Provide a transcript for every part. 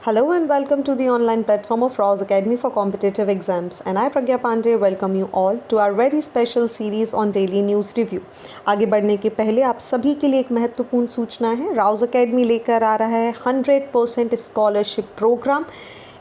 Hello and welcome to the online platform of Rouse Academy for Competitive Exams, and I Pragya Pandey welcome you all to our very special series on daily news review। आगे बढ़ने के पहले आप सभी के लिए एक महत्वपूर्ण सूचना है। राउज अकेडमी लेकर आ रहा है 100% स्कॉलरशिप प्रोग्राम।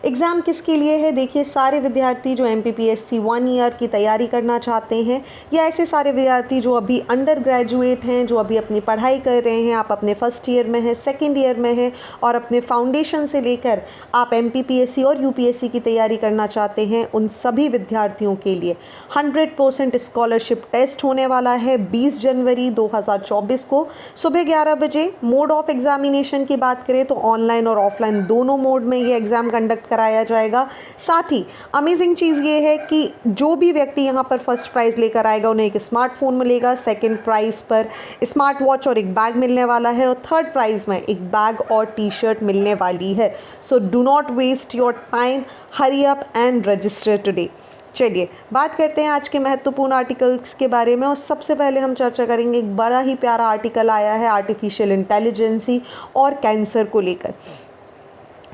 एग्ज़ाम किसके लिए है? देखिए, सारे विद्यार्थी जो MPPSC 1 ईयर की तैयारी करना चाहते हैं, या ऐसे सारे विद्यार्थी जो अभी अंडर ग्रेजुएट हैं, जो अभी अपनी पढ़ाई कर रहे हैं, आप अपने फर्स्ट ईयर में हैं, सेकेंड ईयर में हैं और अपने फाउंडेशन से लेकर आप MPPSC और UPSC की तैयारी करना चाहते हैं, उन सभी विद्यार्थियों के लिए 100% स्कॉलरशिप टेस्ट होने वाला है 20 जनवरी 2024 को सुबह 11 बजे। मोड ऑफ एग्जामिनेशन की बात करें तो ऑनलाइन और ऑफलाइन दोनों मोड में ये एग्ज़ाम कंडक्ट कराया जाएगा। साथ ही अमेजिंग चीज़ ये है कि जो भी व्यक्ति यहाँ पर फर्स्ट प्राइज़ लेकर आएगा उन्हें एक स्मार्टफोन मिलेगा, सेकंड प्राइज़ पर स्मार्ट वॉच और एक बैग मिलने वाला है, और थर्ड प्राइज़ में एक बैग और टी-शर्ट मिलने वाली है। So do not waste your time, hurry up and register today. चलिए बात करते हैं आज के महत्वपूर्ण आर्टिकल्स के बारे में, और सबसे पहले हम चर्चा करेंगे एक बड़ा ही प्यारा आर्टिकल आया है आर्टिफिशियल इंटेलिजेंसी और कैंसर को लेकर।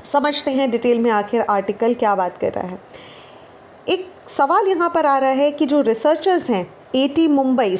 समझते हैं डिटेल में आखिर आर्टिकल क्या बात कर रहा है। एक सवाल यहाँ पर आ रहा है कि जो रिसर्चर्स हैं AT मुंबई,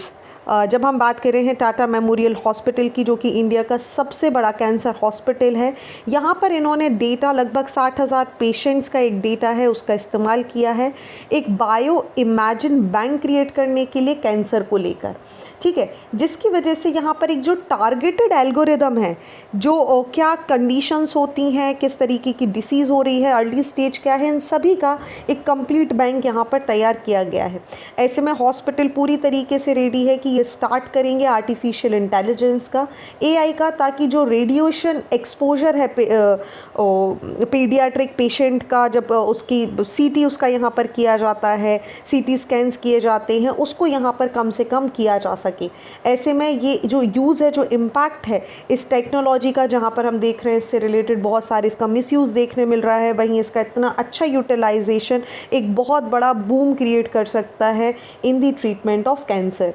जब हम बात कर रहे हैं टाटा मेमोरियल हॉस्पिटल की, जो कि इंडिया का सबसे बड़ा कैंसर हॉस्पिटल है, यहाँ पर इन्होंने डेटा लगभग 60,000 पेशेंट्स का एक डेटा है उसका इस्तेमाल किया है एक बायो इमेजिन बैंक क्रिएट करने के लिए कैंसर को लेकर। ठीक है, जिसकी वजह से यहाँ पर एक जो टारगेटेड एल्गोरिदम है, जो क्या कंडीशंस होती हैं, किस तरीके की डिसीज़ हो रही है, अर्ली स्टेज क्या है, इन सभी का एक कंप्लीट बैंक यहाँ पर तैयार किया गया है। ऐसे में हॉस्पिटल पूरी तरीके से रेडी है कि ये स्टार्ट करेंगे आर्टिफिशियल इंटेलिजेंस का, AI का, ताकि जो रेडिएशन एक्सपोजर है पीडियाट्रिक पेशेंट का, जब उसकी CT उसका यहाँ पर किया जाता है, CT स्कैन्स किए जाते हैं, उसको यहाँ पर कम से कम किया जा सके। ऐसे में ये जो यूज़ है, जो इम्पैक्ट है इस टेक्नोलॉजी का, जहाँ पर हम देख रहे हैं इससे रिलेटेड बहुत सारे इसका मिसयूज़ देखने मिल रहा है, वहीं इसका इतना अच्छा यूटिलाइजेशन एक बहुत बड़ा बूम क्रिएट कर सकता है इन दी ट्रीटमेंट ऑफ कैंसर।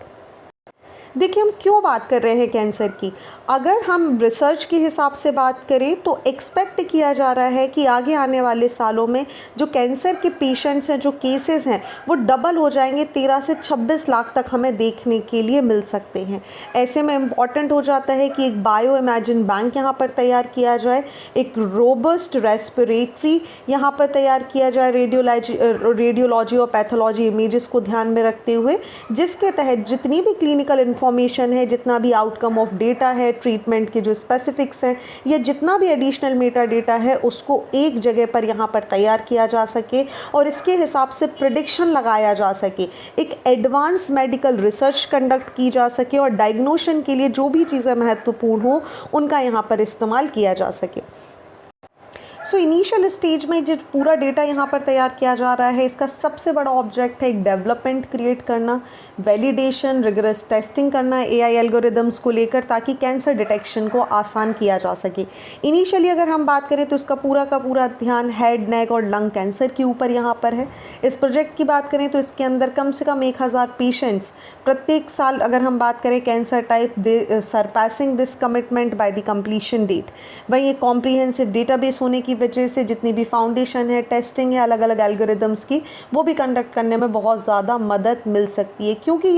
देखिए, हम क्यों बात कर रहे हैं कैंसर की। अगर हम रिसर्च के हिसाब से बात करें तो एक्सपेक्ट किया जा रहा है कि आगे आने वाले सालों में जो कैंसर के पेशेंट्स हैं, जो केसेस हैं, वो डबल हो जाएंगे। 13 से 26 लाख तक हमें देखने के लिए मिल सकते हैं। ऐसे में इम्पॉर्टेंट हो जाता है कि एक बायो इमेजिन बैंक यहाँ पर तैयार किया जाए, एक रोबस्ट रेस्पिरेटरी यहाँ पर तैयार किया जाए, रेडियोलॉजी और पैथोलॉजी इमेजेस को ध्यान में रखते हुए, जिसके तहत जितनी भी क्लिनिकल इन्फॉर्मेशन है, जितना भी आउटकम ऑफ डेटा है, ट्रीटमेंट के जो स्पेसिफिक्स हैं, या जितना भी एडिशनल मेटा डेटा है, उसको एक जगह पर यहाँ पर तैयार किया जा सके और इसके हिसाब से प्रेडिक्शन लगाया जा सके, एक एडवांस मेडिकल रिसर्च कंडक्ट की जा सके और डायग्नोशन के लिए जो भी चीज़ें महत्वपूर्ण हो उनका यहाँ पर इस्तेमाल किया जा सके। सो इनिशियल स्टेज में जो पूरा डेटा यहाँ पर तैयार किया जा रहा है, इसका सबसे बड़ा ऑब्जेक्ट है एक डेवलपमेंट क्रिएट करना, वैलिडेशन, रिगरस टेस्टिंग करना AI एल्गोरिदम्स को लेकर, ताकि कैंसर डिटेक्शन को आसान किया जा सके। इनिशियली अगर हम बात करें तो इसका पूरा का पूरा ध्यान हेड, नेक और लंग कैंसर के ऊपर यहाँ पर है। इस प्रोजेक्ट की बात करें तो इसके अंदर कम से कम 1000 पेशेंट्स प्रत्येक साल, अगर हम बात करें cancer type, surpassing this commitment by the completion date. वहीं एक कॉम्प्रिहेंसिव डेटाबेस होने की वजह से जितनी भी फाउंडेशन है, टेस्टिंग है अलग अलग एल्गोरिदम्स की, वो भी कंडक्ट करने में बहुत ज़्यादा मदद मिल सकती है, क्योंकि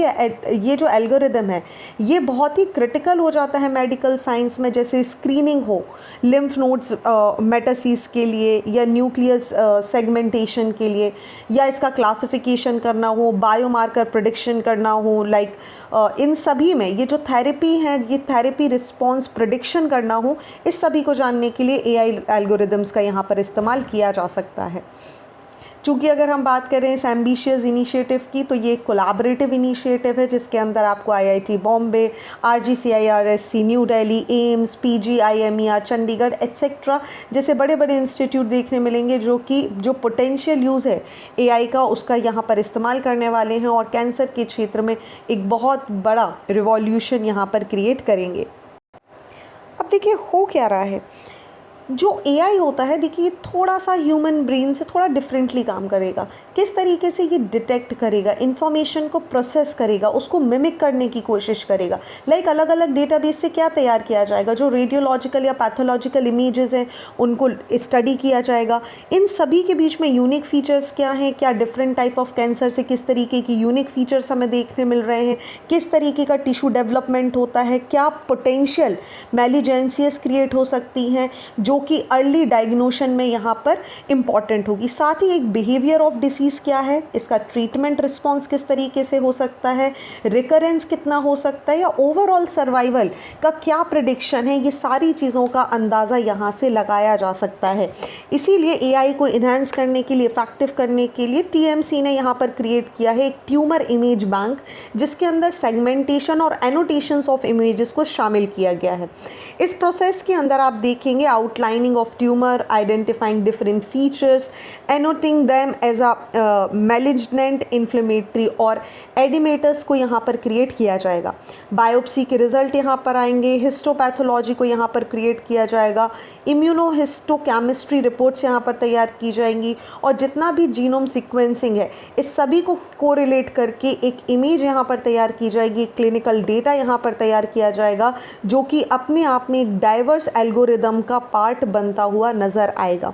ये जो एल्गोरिदम है ये बहुत ही क्रिटिकल हो जाता है मेडिकल साइंस में। जैसे स्क्रीनिंग हो लिम्फ नोड्स मेटासिस के लिए, या न्यूक्लियस सेगमेंटेशन के लिए, या इसका क्लासिफिकेशन करना हो, बायोमार्कर प्रेडिक्शन करना हो, लाइक इन सभी में ये जो थेरेपी है, ये थेरेपी रिस्पॉन्स प्रेडिक्शन करना हो, इस सभी को जानने के लिए AI एल्गोरिदम्स का यहाँ पर इस्तेमाल किया जा सकता है। चूँकि अगर हम बात करें इस एम्बिशियस इनिशिएटिव की, तो ये कोलैबोरेटिव इनिशिएटिव है जिसके अंदर आपको IIT Bombay, RGCIRSC new Delhi, AIIMS, PGIMER Chandigarh etcetera जैसे बड़े बड़े इंस्टीट्यूट देखने मिलेंगे, जो पोटेंशियल यूज़ है AI का उसका यहाँ पर इस्तेमाल करने वाले हैं और कैंसर के क्षेत्र में एक बहुत बड़ा रिवॉल्यूशन यहाँ पर क्रिएट करेंगे। अब देखिए हो क्या रहा है, जो AI होता है, देखिए थोड़ा सा ह्यूमन ब्रेन से थोड़ा डिफरेंटली काम करेगा। किस तरीके से ये डिटेक्ट करेगा, इंफॉर्मेशन को प्रोसेस करेगा, उसको मिमिक करने की कोशिश करेगा। लाइक अलग अलग डेटाबेस से क्या तैयार किया जाएगा, जो रेडियोलॉजिकल या पैथोलॉजिकल इमेजेस हैं उनको स्टडी किया जाएगा। इन सभी के बीच में यूनिक फीचर्स क्या हैं, क्या डिफरेंट टाइप ऑफ कैंसर से किस तरीके की यूनिक फीचर्स हमें देखने मिल रहे हैं, किस तरीके का टिश्यू डेवलपमेंट होता है, क्या पोटेंशियल मैलिजेंसियस क्रिएट हो सकती हैं जो कि अर्ली डायग्नोशन में यहाँ पर इम्पॉर्टेंट होगी। साथ ही एक बिहेवियर ऑफ डिसीज़ क्या है, इसका ट्रीटमेंट रिस्पॉन्स किस तरीके से हो सकता है, रिकरेंस कितना हो सकता है, या ओवरऑल सर्वाइवल का क्या प्रेडिक्शन है, ये सारी चीज़ों का अंदाज़ा यहाँ से लगाया जा सकता है। इसीलिए एआई को इन्हांस करने के लिए, इफेक्टिव करने के लिए टीएमसी ने यहाँ पर क्रिएट किया है एक ट्यूमर इमेज बैंक, जिसके अंदर सेगमेंटेशन और एनोटेशंस ऑफ इमेजेस को शामिल किया गया है। इस प्रोसेस के अंदर आप देखेंगे outlining of tumour, identifying different features, annotating them as a malignant, inflammatory और एडिमेटर्स को यहाँ पर क्रिएट किया जाएगा। बायोप्सी के रिजल्ट यहाँ पर आएंगे, हिस्टोपैथोलॉजी को यहाँ पर क्रिएट किया जाएगा, इम्यूनोहिस्टोकेमिस्ट्री रिपोर्ट्स यहाँ पर तैयार की जाएंगी, और जितना भी जीनोम सीक्वेंसिंग है इस सभी को कोरिलेट करके एक इमेज यहाँ पर तैयार की जाएगी, क्लिनिकल डेटा यहाँ पर तैयार किया जाएगा, जो कि अपने आप में एक डाइवर्स एल्गोरिदम का पार्ट बनता हुआ नज़र आएगा।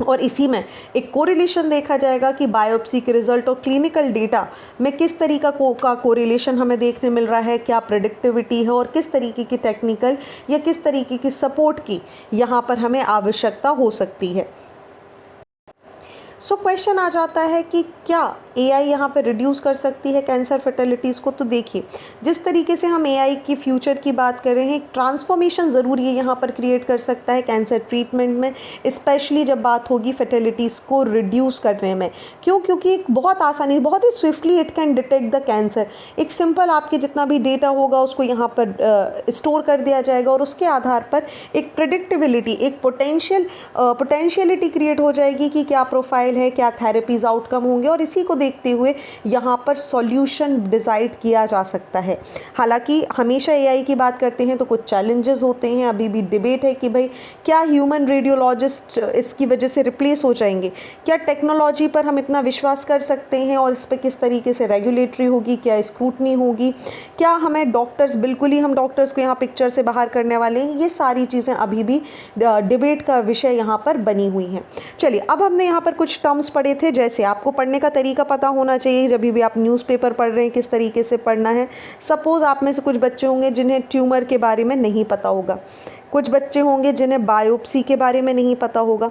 और इसी में एक कोरिलेशन देखा जाएगा कि बायोप्सी के रिजल्ट और क्लिनिकल डेटा में किस तरीका का कोरिलेशन हमें देखने मिल रहा है, क्या प्रेडिक्टिविटी है, और किस तरीके की टेक्निकल या किस तरीके की सपोर्ट की यहाँ पर हमें आवश्यकता हो सकती है। सो क्वेश्चन आ जाता है कि क्या एआई यहाँ पर रिड्यूस कर सकती है कैंसर फर्टिलिटीज़ को। तो देखिए, जिस तरीके से हम एआई की फ्यूचर की बात कर रहे हैं, एक ट्रांसफॉर्मेशन ज़रूर ये यहाँ पर क्रिएट कर सकता है कैंसर ट्रीटमेंट में, स्पेशली जब बात होगी फर्टिलिटीज़ को रिड्यूस करने में। क्यों? क्योंकि एक बहुत आसानी, बहुत ही swiftly it can detect the cancer. एक सिंपल आपके जितना भी डेटा होगा उसको यहाँ पर स्टोर कर दिया जाएगा, और उसके आधार पर एक प्रेडिक्टेबिलिटी, एक पोटेंशियलिटी क्रिएट हो जाएगी कि क्या प्रोफाइल है, क्या थेरेपीज़ आउटकम होंगे, और इसी को देखते हुए यहाँ पर सॉल्यूशन डिसाइड किया जा सकता है। हालांकि हमेशा एआई की बात करते हैं तो कुछ चैलेंजेस होते हैं, अभी भी डिबेट है कि भाई क्या ह्यूमन रेडियोलॉजिस्ट इसकी वजह से रिप्लेस हो जाएंगे, क्या टेक्नोलॉजी पर हम इतना विश्वास कर सकते हैं, और इस पर किस तरीके से रेगुलेटरी होगी, क्या स्क्रूटनी होगी, क्या हमें डॉक्टर्स, बिल्कुल ही हम डॉक्टर्स को यहाँ पिक्चर से बाहर करने वाले हैं, ये सारी चीज़ें अभी भी डिबेट का विषय यहाँ पर बनी हुई हैं। चलिए, अब हमने यहाँ पर कुछ टर्म्स पढ़े थे, जैसे आपको पढ़ने का तरीका पता होना चाहिए जब भी आप न्यूज़पेपर पढ़ रहे हैं किस तरीके से पढ़ना है। सपोज़ आप में से कुछ बच्चे होंगे जिन्हें ट्यूमर के बारे में नहीं पता होगा, कुछ बच्चे होंगे जिन्हें बायोप्सी के बारे में नहीं पता होगा।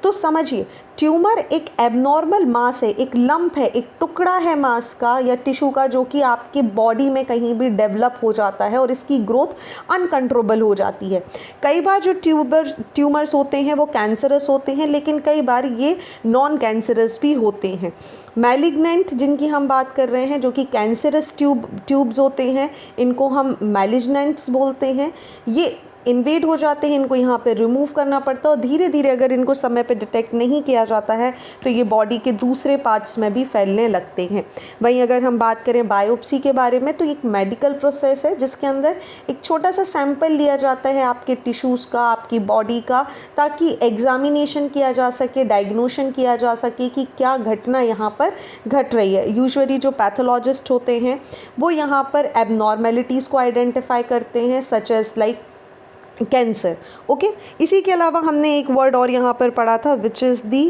तो समझिए, ट्यूमर एक एबनॉर्मल मास है, एक लंप है, एक टुकड़ा है मास का या टिश्यू का, जो कि आपके बॉडी में कहीं भी डेवलप हो जाता है और इसकी ग्रोथ अनकंट्रोलेबल हो जाती है। कई बार जो ट्यूमर्स होते हैं वो कैंसरस होते हैं, लेकिन कई बार ये नॉन कैंसरस भी होते हैं। मैलिग्नेंट जिनकी हम बात कर रहे हैं, जो कि कैंसरस ट्यूब्स होते हैं, इनको हम मैलिग्नेंट्स बोलते हैं। ये इन्वेड हो जाते हैं, इनको यहाँ पे रिमूव करना पड़ता है, और धीरे धीरे अगर इनको समय पे डिटेक्ट नहीं किया जाता है तो ये बॉडी के दूसरे पार्ट्स में भी फैलने लगते हैं। वहीं अगर हम बात करें बायोप्सी के बारे में, तो एक मेडिकल प्रोसेस है जिसके अंदर एक छोटा सा सैंपल लिया जाता है आपके टिश्यूज़ का, आपकी बॉडी का, ताकि एग्जामिनेशन किया जा सके, डायग्नोशन किया जा सके कि क्या घटना यहाँ पर घट रही है। यूजुअली जो पैथोलॉजिस्ट होते हैं वो यहाँ पर एबनॉर्मेलिटीज़ को आइडेंटिफाई करते हैं, such as like cancer. Okay, इसी के अलावा हमने एक वर्ड और यहाँ पर पढ़ा था, which is the,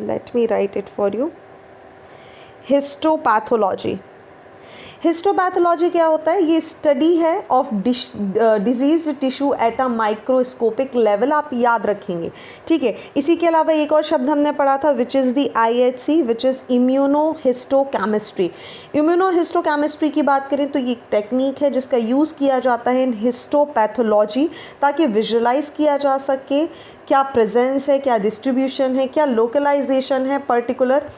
let me right it for you, histopathology. Histopathology क्या होता है? ये स्टडी है of disease tissue at a microscopic level, आप याद रखेंगे, ठीक है। इसी के अलावा एक और शब्द हमने पढ़ा था, which is the IHC, which is immunohistochemistry. Immunohistochemistry की बात करें तो ये एक टेक्निक है जिसका यूज़ किया जाता है इन हिस्टोपैथोलॉजी, ताकि विजुलाइज किया जा सके क्या प्रेजेंस है, क्या डिस्ट्रीब्यूशन है, क्या लोकलाइजेशन है पर्टिकुलर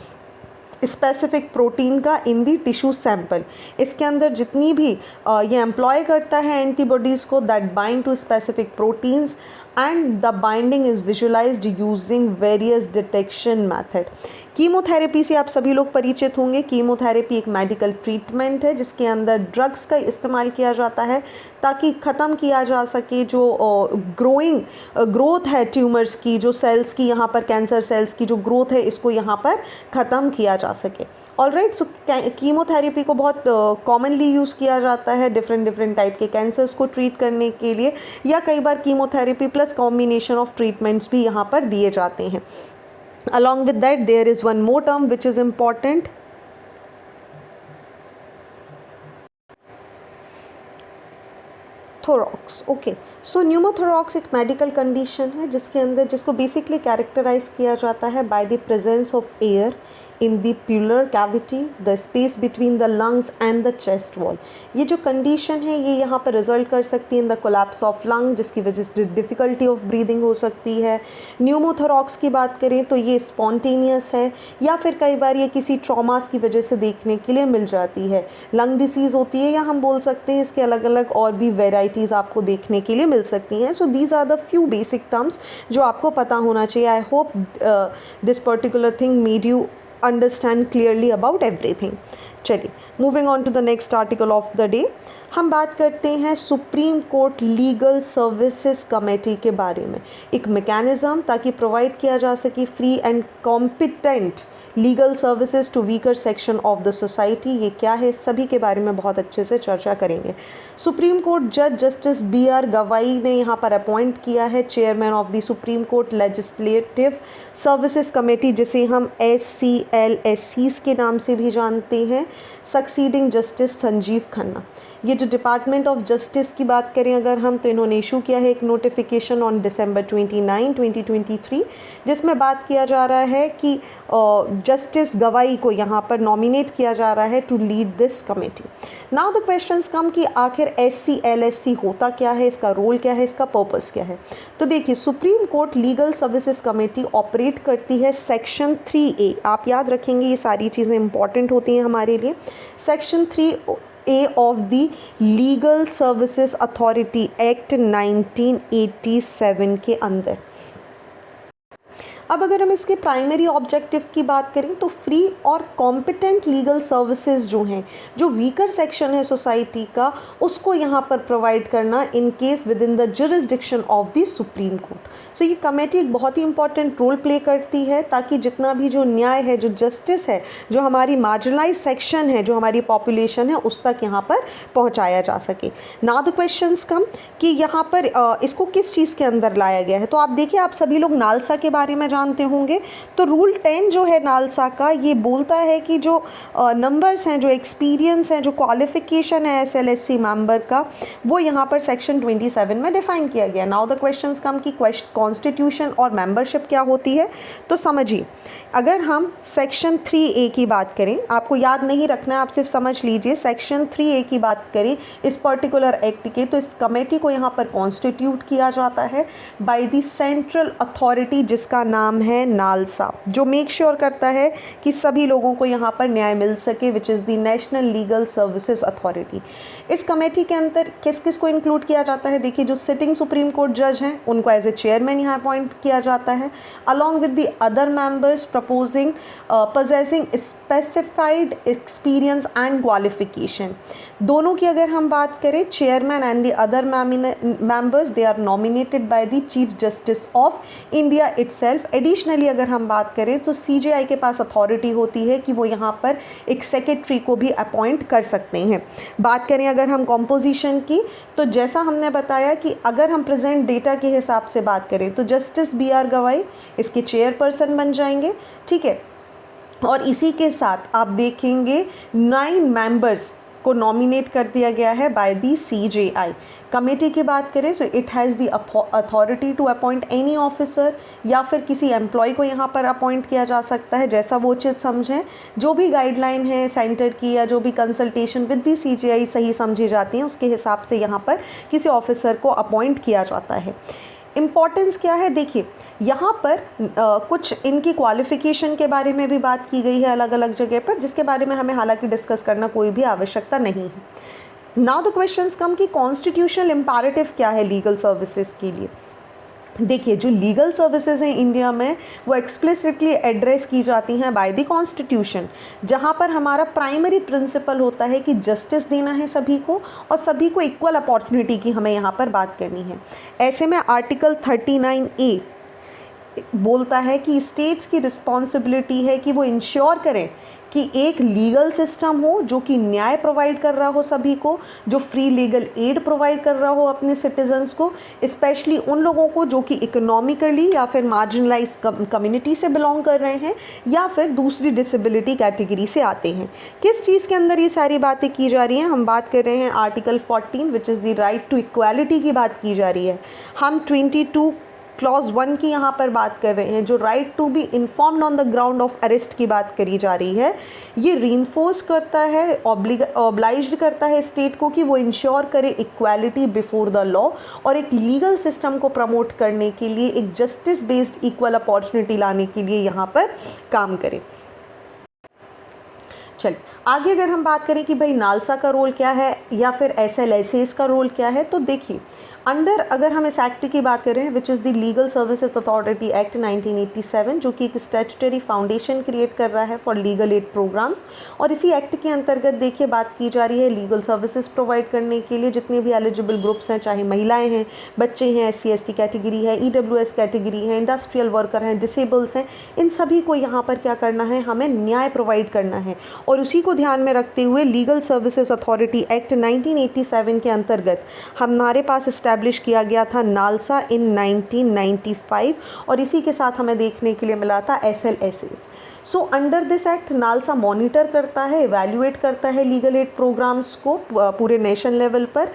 स्पेसिफिक प्रोटीन का इन दी टिश्यू सैंपल। इसके अंदर जितनी भी ये एम्प्लॉय करता है एंटीबॉडीज़ को that bind to specific proteins, and the binding is visualized using various detection method। Chemotherapy से आप सभी लोग परिचित होंगे। कीमोथेरेपी एक मेडिकल ट्रीटमेंट है जिसके अंदर ड्रग्स का इस्तेमाल किया जाता है ताकि ख़त्म किया जा सके जो ग्रोथ है ट्यूमर्स की, जो सेल्स की, यहाँ पर कैंसर सेल्स की जो ग्रोथ है इसको यहाँ पर ख़त्म किया जा सके। ऑलराइट, सो कीमोथेरेपी को बहुत कॉमनली यूज़ किया जाता है डिफरेंट टाइप के कैंसर्स को ट्रीट करने के लिए, या कई बार chemotherapy plus combination of treatments भी यहाँ पर दिए जाते हैं। Along with that, there is one more term which is important, thorax। Okay, so pneumothorax एक मेडिकल कंडीशन है जिसके अंदर जिसको बेसिकली कैरेक्टराइज किया जाता है by the presence of air in the pleural cavity, the space between the lungs and the chest wall। ये जो कंडीशन है ये यहाँ पर रिजल्ट कर सकती है in the collapse of lung, जिसकी वजह से डिफ़िकल्टी ऑफ ब्रीदिंग हो सकती है। न्यूमोथोरॉक्स की बात करें तो ये स्पॉन्टेनियस है या फिर कई बार ये किसी ट्रॉमास की वजह से देखने के लिए मिल जाती है। लंग डिसीज़ होती है या हम बोल सकते हैं इसके अलग अलग और भी वेराइटीज़ आपको देखने के लिए मिल सकती हैं। So these are the few basic terms जो आपको पता होना चाहिए। I hope this particular thing made you understand clearly about everything. चलिए, moving on to the next article of the day, हम बात करते हैं supreme court legal services committee के बारे में। एक मैकेनिज़्म ताकि प्रोवाइड किया जा सके free and competent legal services to weaker section of the society. ये क्या है, सभी के बारे में बहुत अच्छे से चर्चा करेंगे। सुप्रीम कोर्ट जज जस्टिस BR गवाई ने यहाँ पर अपॉइंट किया है chairman of the supreme court legislative services committee, जिसे हम SCLSCs के नाम से भी जानते हैं, सक्सीडिंग जस्टिस संजीव खन्ना। ये जो डिपार्टमेंट ऑफ जस्टिस की बात करें अगर हम, तो इन्होंने इशू किया है एक नोटिफिकेशन ऑन December 29, 2023, जिसमें बात किया जा रहा है कि जस्टिस गवाई को यहाँ पर नॉमिनेट किया जा रहा है to lead this committee. Now the questions come कि आखिर SCLSC होता क्या है, इसका रोल क्या है, इसका पर्पस क्या है। तो देखिए, supreme court legal services committee operate करती है सेक्शन 3A। आप याद रखेंगे ये सारी चीज़ें इंपॉर्टेंट होती हैं हमारे लिए। Section 3A of the legal services authority act 1987 के अंदर। अब अगर हम इसके प्राइमरी ऑब्जेक्टिव की बात करें तो फ्री और कॉम्पिटेंट लीगल सर्विसेज जो हैं, जो वीकर सेक्शन है सोसाइटी का, उसको यहाँ पर प्रोवाइड करना in case within the jurisdiction of the supreme court. So ये कमेटी एक बहुत ही इंपॉर्टेंट रोल प्ले करती है ताकि जितना भी जो न्याय है, जो जस्टिस है, जो हमारी मार्जिनलाइज सेक्शन है, जो हमारी पॉपुलेशन है, उस तक यहाँ पर पहुँचाया जा सके। नाउ द क्वेश्चंस कम कि यहाँ पर इसको किस चीज़ के अंदर लाया गया है। तो आप देखिए, आप सभी लोग नालसा के बारे में जानते होंगे। तो रूल 10 जो है नालसा का, ये बोलता है कि जो नंबर्स हैं, जो एक्सपीरियंस हैं, जो क्वालिफिकेशन है SLSC मेंबर का, वो यहाँ पर सेक्शन 27 में डिफाइन किया गया। नाउ द क्वेश्चंस कम कि कॉन्स्टिट्यूशन और मेंबरशिप क्या होती है। तो समझिए, अगर हम सेक्शन 3A की बात करें, आपको याद नहीं रखना है, आप सिर्फ समझ लीजिए, सेक्शन 3A की बात करें इस पर्टिकुलर एक्ट के, तो इस कमेटी को यहाँ पर कॉन्स्टिट्यूट किया जाता है बाय द सेंट्रल अथॉरिटी जिसका नाम है नालसा, जो मेक श्योर करता है कि सभी लोगों को यहाँ पर न्याय मिल सके, विच is the national legal services authority. इस कमेटी के अंदर किस किस को इंक्लूड किया जाता है। देखिए, जो सिटिंग सुप्रीम कोर्ट जज हैं उनको एज ए चेयरमैन यहाँ अपॉइंट किया जाता है, along with the other members proposing possessing specified experience and qualification। दोनों की अगर हम बात करें, chairman and the other members they are nominated by the chief justice of India itself. Additionally अगर हम बात करें तो CJI के पास अथॉरिटी होती है कि वो यहाँ पर एक सेक्रेटरी को भी अपॉइंट कर सकते हैं। बात करें अगर हम कॉम्पोजिशन की, तो जैसा हमने बताया कि अगर हम प्रेजेंट डेटा के हिसाब से बात करें तो जस्टिस BR गवाई इसके चेयरपर्सन बन जाएंगे, ठीक है। और इसी के साथ आप देखेंगे 9 मेंबर्स को नॉमिनेट कर दिया गया है बाय दी CJI। कमेटी की बात करें तो it has the authority to appoint any officer, या फिर किसी एम्प्लॉय को यहाँ पर अपॉइंट किया जा सकता है जैसा वो उचित समझें। जो भी गाइडलाइन है सेंटर की या जो भी कंसल्टेशन विद दी CJI सही समझी जाती है, उसके हिसाब से यहाँ पर किसी ऑफिसर को अपॉइंट किया जाता है। इम्पॉर्टेंस क्या है, देखिए यहाँ पर कुछ इनकी क्वालिफ़िकेशन के बारे में भी बात की गई है अलग अलग जगह पर, जिसके बारे में हमें हालांकि डिस्कस करना कोई भी आवश्यकता नहीं है। नाउ द क्वेश्चंस कम कि कॉन्स्टिट्यूशनल इम्पेरेटिव क्या है लीगल सर्विसेज के लिए। देखिए जो लीगल सर्विसेज हैं इंडिया में वो एक्सप्लिसिटली एड्रेस की जाती हैं बाय द कॉन्स्टिट्यूशन, जहाँ पर हमारा प्राइमरी प्रिंसिपल होता है कि जस्टिस देना है सभी को और सभी को इक्वल अपॉर्चुनिटी की हमें यहाँ पर बात करनी है। ऐसे में आर्टिकल 39A बोलता है कि स्टेट्स की रिस्पॉन्सिबिलिटी है कि वो इंश्योर करें कि एक लीगल सिस्टम हो जो कि न्याय प्रोवाइड कर रहा हो सभी को, जो फ्री लीगल एड प्रोवाइड कर रहा हो अपने सिटीजन्स को, स्पेशली उन लोगों को जो कि इकोनॉमिकली या फिर मार्जिनलाइज कम्युनिटी से बिलोंग कर रहे हैं या फिर दूसरी डिसेबिलिटी कैटेगरी से आते हैं। किस चीज़ के अंदर ये सारी बातें की जा रही हैं? हम बात कर रहे हैं article 14 which is the right to equality की बात की जा रही है। हम 22 क्लॉज 1 की यहाँ पर बात कर रहे हैं जो right to be informed on the ground of arrest की बात करी जा रही है। ये रीइंफोर्स करता है, ऑब्लाइज्ड करता है स्टेट को कि वो इंश्योर करे इक्वालिटी बिफोर द लॉ और एक लीगल सिस्टम को प्रमोट करने के लिए, एक जस्टिस बेस्ड इक्वल अपॉर्चुनिटी लाने के लिए यहाँ पर काम करे। चलिए आगे अगर हम बात करें कि भाई नालसा का रोल क्या है या फिर SLSAs का रोल क्या है, तो देखिए अंडर अगर हम इस एक्ट की बात करें विच is the legal services authority act 1987 जो कि एक स्टैट्यूटरी फाउंडेशन क्रिएट कर रहा है फॉर लीगल एड प्रोग्राम्स, और इसी एक्ट के अंतर्गत देखिए बात की जा रही है लीगल सर्विसेज प्रोवाइड करने के लिए जितने भी एलिजिबल ग्रुप्स हैं, चाहे महिलाएं हैं, बच्चे हैं, SC/ST कैटेगरी है, EWS कैटेगरी है, इंडस्ट्रियल वर्कर हैं, डिसेबल्स हैं, इन सभी को यहाँ पर क्या करना है, हमें न्याय प्रोवाइड करना है। और उसी को ध्यान में रखते हुए लीगल सर्विसेज अथॉरिटी एक्ट 1987 के अंतर्गत हमारे पास एस्टैब्लिश किया गया था नालसा इन 1995 और इसी के साथ हमें देखने के लिए मिला था SLSAs। So under this act NALSA monitor करता है, इवैल्यूएट करता है लीगल एड प्रोग्राम्स को पूरे नेशन लेवल पर,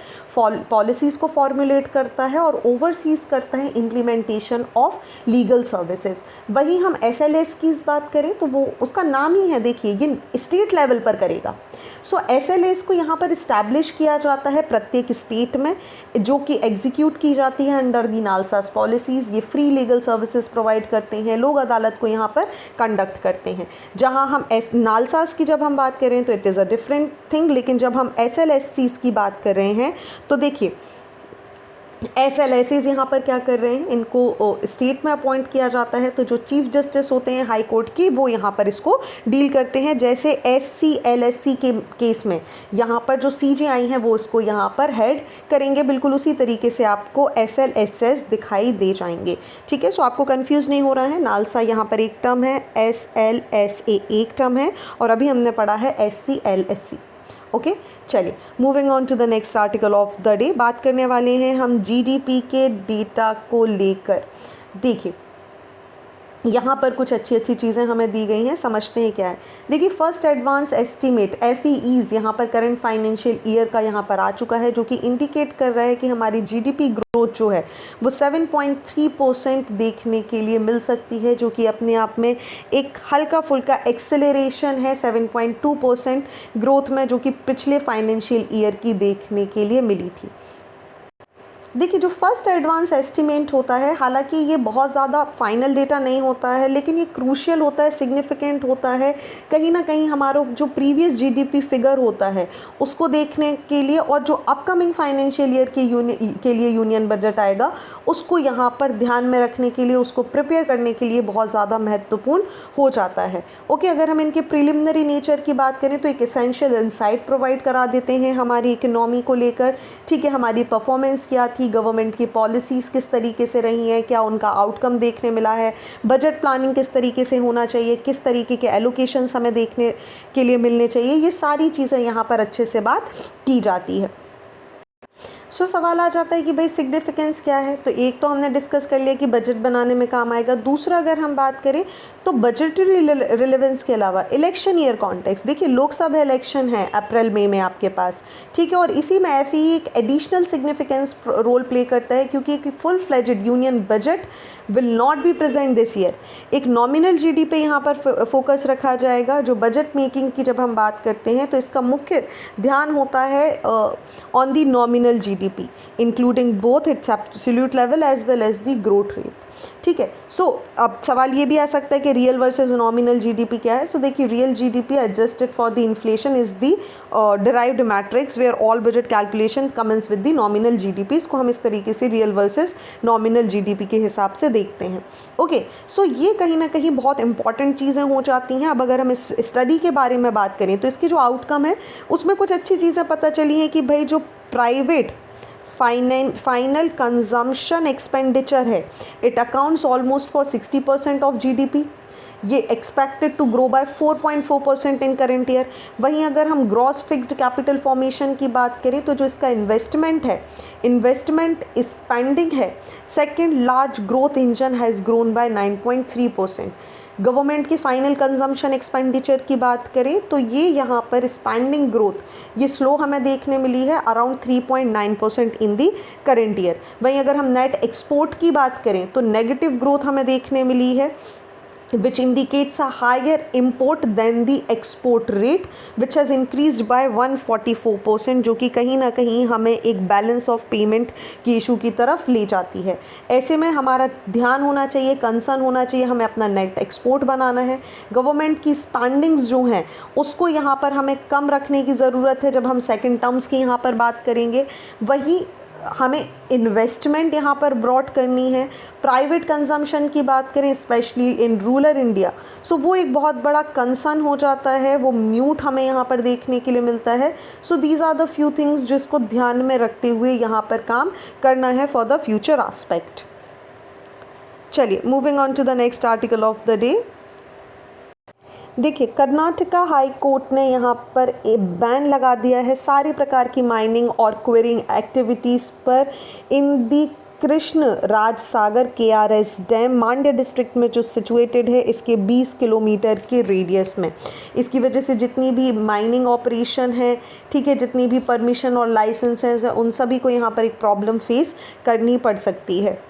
पॉलिसीज़ को फॉर्मुलेट करता है और ओवरसीज करता है इम्प्लीमेंटेशन ऑफ लीगल सर्विसेज। वहीं हम SLS की बात करें तो वो उसका नाम ही है, देखिए ये स्टेट लेवल पर करेगा। सो SLAs को यहाँ पर इस्टेब्लिश किया जाता है प्रत्येक स्टेट में, जो कि एग्जीक्यूट की जाती है अंडर दी नालसास पॉलिसीज़। ये फ्री लीगल सर्विसेज प्रोवाइड करते हैं, लोग अदालत को यहाँ पर कंडक्ट करते हैं। जहाँ हम नालसास की जब हम बात करें तो it is a different thing, लेकिन जब हम SLSCs की बात कर रहे हैं तो देखिए SLSAs यहाँ पर क्या कर रहे हैं, इनको स्टेट में अपॉइंट किया जाता है, तो जो चीफ जस्टिस होते हैं हाई कोर्ट के वो यहाँ पर इसको डील करते हैं। जैसे SC/LSC के केस में यहाँ पर जो CJI हैं वो इसको यहाँ पर हेड करेंगे, बिल्कुल उसी तरीके से आपको SLSS दिखाई दे जाएंगे। ठीक है, सो आपको कन्फ्यूज़ नहीं हो रहा है। नालसा यहाँ पर एक टर्म है, SLSA एक टर्म है और अभी हमने पढ़ा है SC/LSC। ओके चलिए moving on to the next article of the day. बात करने वाले हैं हम GDP के डेटा को लेकर। देखिए यहाँ पर कुछ अच्छी अच्छी चीज़ें हमें दी गई हैं, समझते हैं क्या है। देखिए फर्स्ट एडवांस एस्टीमेट FEEs यहाँ पर करंट फाइनेंशियल ईयर का यहाँ पर आ चुका है, जो कि इंडिकेट कर रहा है कि हमारी GDP ग्रोथ जो है वो 7.3% देखने के लिए मिल सकती है, जो कि अपने आप में एक हल्का फुल्का एक्सेलरेशन है 7.2% ग्रोथ में, जो कि पिछले फाइनेंशियल ईयर की देखने के लिए मिली थी। देखिए जो फर्स्ट एडवांस एस्टीमेट होता है, हालांकि ये बहुत ज़्यादा फाइनल डेटा नहीं होता है, लेकिन ये क्रूशियल होता है, सिग्निफिकेंट होता है। कहीं ना कहीं हमारा जो प्रीवियस GDP फिगर होता है उसको देखने के लिए और जो अपकमिंग फाइनेंशियल ईयर के लिए यूनियन बजट आएगा उसको यहाँ पर ध्यान में रखने के लिए, उसको प्रिपेयर करने के लिए बहुत ज़्यादा महत्वपूर्ण हो जाता है। ओके, अगर हम इनके प्रिलिमिनरी नेचर की बात करें तो एक एसेंशियल इंसाइट प्रोवाइड करा देते हैं हमारी इकोनॉमी को लेकर। ठीक है, हमारी परफॉर्मेंस क्या थी, गवर्नमेंट की पॉलिसीज़ किस तरीके से रही हैं, क्या उनका आउटकम देखने मिला है, बजट प्लानिंग किस तरीके से होना चाहिए, किस तरीके के एलोकेशंस हमें देखने के लिए मिलने चाहिए, ये सारी चीज़ें यहाँ पर अच्छे से बात की जाती है। सो सवाल आ जाता है कि भाई सिग्निफिकेंस क्या है। तो एक तो हमने डिस्कस कर लिया कि बजट बनाने में काम आएगा। दूसरा अगर हम बात करें तो बजटरी रिलेवेंस के अलावा इलेक्शन ईयर कॉन्टेक्स्ट, देखिए लोकसभा इलेक्शन है अप्रैल मई में आपके पास, ठीक है, और इसी में FEE एक एडिशनल सिग्निफिकेंस रोल प्ले करता है, क्योंकि एक full fledged union budget will not be present this year. एक नॉमिनल GDP पे यहाँ पर फोकस रखा जाएगा। जो बजट मेकिंग की जब हम बात करते हैं तो इसका मुख्य ध्यान होता है on the nominal GDP, including both its absolute level as well as the growth rate. ठीक है, सो अब सवाल ये भी आ सकता है कि रियल वर्सेस नॉमिनल जीडीपी क्या है। सो देखिए, real GDP adjusted for the inflation is the derived metrics where all budget calculation commence with the nominal GDP. इसको हम इस तरीके से रियल वर्सेस नॉमिनल जीडीपी के हिसाब से देखते हैं। ओके, सो ये कहीं ना कहीं बहुत इंपॉर्टेंट चीज़ें हो जाती हैं। अब अगर हम इस स्टडी के बारे में बात करें तो इसकी जो आउटकम है उसमें कुछ अच्छी चीज़ें पता चली हैं कि भाई जो प्राइवेट फाइनल कंजम्पशन एक्सपेंडिचर है, it accounts almost for 60% of GDP. ये expected to grow by 4.4% in current year. वहीं अगर हम ग्रॉस फिक्स्ड कैपिटल फॉर्मेशन की बात करें तो जो इसका इन्वेस्टमेंट है, इन्वेस्टमेंट स्पेंडिंग है, second large growth engine has grown by 9.3%। Government की फाइनल कंजम्पशन एक्सपेंडिचर की बात करें तो ये यहाँ पर स्पेंडिंग ग्रोथ ये स्लो हमें देखने मिली है अराउंड 3.9% इन दी करेंट ईयर। वहीं अगर हम नेट एक्सपोर्ट की बात करें तो नेगेटिव ग्रोथ हमें देखने मिली है, which indicates a higher import than the export rate which has increased by 144%, जो कि कहीं ना कहीं हमें एक बैलेंस ऑफ पेमेंट की इशू की तरफ ले जाती है। ऐसे में हमारा ध्यान होना चाहिए, कंसर्न होना चाहिए, हमें अपना नेट एक्सपोर्ट बनाना है। गवर्नमेंट की स्पेंडिंग्स जो हैं उसको यहाँ पर हमें कम रखने की ज़रूरत है जब हम सेकेंड टर्म्स की यहाँ पर बात करेंगे। वही हमें इन्वेस्टमेंट यहाँ पर ब्रॉड करनी है। प्राइवेट कंजम्पशन की बात करें स्पेशली इन रूरल इंडिया, सो वो एक बहुत बड़ा कंसर्न हो जाता है, वो म्यूट हमें यहाँ पर देखने के लिए मिलता है। So these are the few things जिसको ध्यान में रखते हुए यहाँ पर काम करना है फॉर द फ्यूचर आस्पेक्ट। चलिए, moving on to the next article of the day. देखिए, कर्नाटका हाई कोर्ट ने यहाँ पर एक बैन लगा दिया है सारी प्रकार की माइनिंग और क्वेरिंग एक्टिविटीज़ पर इन दी कृष्ण राज सागर KRS डैम मांड्या डिस्ट्रिक्ट में जो सिचुएटेड है इसके 20 किलोमीटर के रेडियस में। इसकी वजह से जितनी भी माइनिंग ऑपरेशन है, ठीक है, जितनी भी परमिशन और लाइसेंसेस हैं, उन सभी को यहाँ पर एक प्रॉब्लम फेस करनी पड़ सकती है।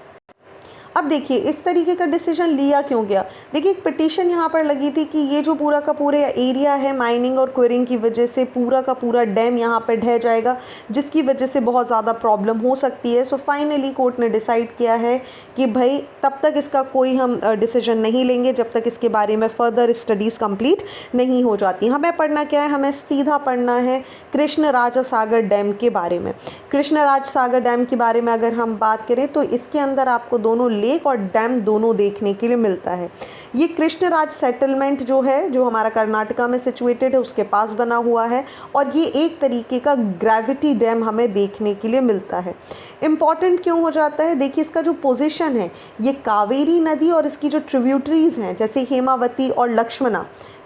अब देखिए, इस तरीके का डिसीजन लिया क्यों गया। देखिए, एक पिटीशन यहाँ पर लगी थी कि ये जो पूरा का पूरा एरिया है माइनिंग और क्वेरिंग की वजह से पूरा का पूरा डैम यहाँ पर ढह जाएगा, जिसकी वजह से बहुत ज़्यादा प्रॉब्लम हो सकती है। सो फाइनली कोर्ट ने डिसाइड किया है कि भाई तब तक इसका कोई हम डिसीजन नहीं लेंगे जब तक इसके बारे में फ़र्दर स्टडीज़ कंप्लीट नहीं हो जाती। हमें पढ़ना क्या है, हमें सीधा पढ़ना है कृष्ण राज सागर डैम के बारे में। कृष्ण राज सागर डैम के बारे में अगर हम बात करें तो इसके अंदर आपको दोनों लेक और डैम दोनों देखने के लिए मिलता है। ये कृष्णराज सेटलमेंट जो है, जो हमारा कर्नाटका में सिचुएटेड है, उसके पास बना हुआ है और ये एक तरीके का ग्रेविटी डैम हमें देखने के लिए मिलता है। इम्पॉर्टेंट क्यों हो जाता है, देखिए इसका जो पोजीशन है ये कावेरी नदी और इसकी जो ट्रिब्यूटरीज हैं जैसे हेमावती और